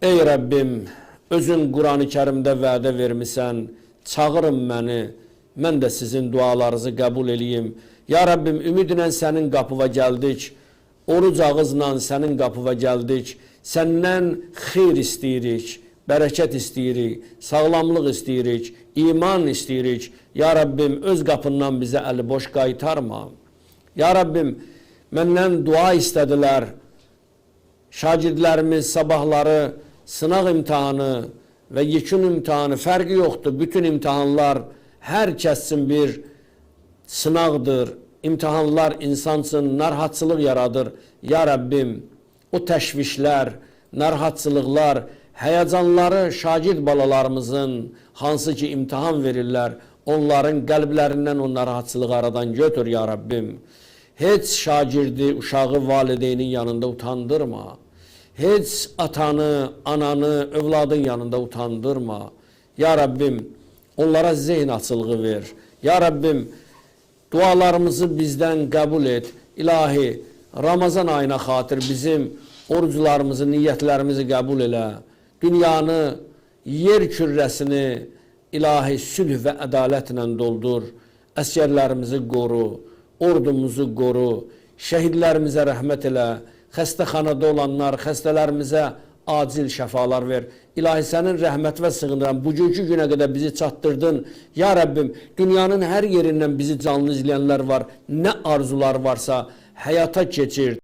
Ey Rəbbim, özün Quran-ı Kərimdə vədə vermisən, çağırın məni, mən də sizin dualarınızı qəbul eləyim. Ya Rəbbim, ümidlə sənin qapıva gəldik, oruc ağızla sənin qapıva gəldik, səndən xeyr istəyirik, bərəkət istəyirik, sağlamlıq istəyirik, iman istəyirik. Ya Rəbbim, öz qapından bizə əli boş qaytarma. Ya Rəbbim, məndən dua istədilər, şagirdlərimiz sabahları sınaq imtihanı və yekun imtihanı fərqi yoxdur. Bütün imtihanlar hər kəs üçün bir sınaqdır. İmtihanlar insan üçün narahatçılıq yaradır. Ya Rəbbim, o təşvişlər, narahatçılıqlar, həyəcanları şagird balalarımızın hansı ki imtihan verirlər, onların qəlblərindən o narahatçılığı aradan götür ya Rəbbim. Heç şagirdi, uşağı valideynin yanında utandırma. Heç atanı, ananı, övladın yanında utandırma. Ya Rəbbim, onlara zeyn açılığı ver. Ya Rəbbim, dualarımızı bizdən qəbul et. İlahi, Ramazan ayına xatir bizim oruclarımızı, niyyətlərimizi qəbul elə. Dünyanı, yer kürrəsini ilahi sülh və ədalətlə doldur. Əsgərlərimizi qoru, ordumuzu qoru, şəhidlərimizə rəhmət elə. Xəstəxanada olanlar, xəstələrimizə acil şəfalar ver. İlahi, sənin rəhmətinə sığınıram. Bugünkü günə qədər bizi çatdırdın. Ya Rəbbim, dünyanın hər yerindən bizi canlı izləyənlər var. Nə arzular varsa həyata keçir.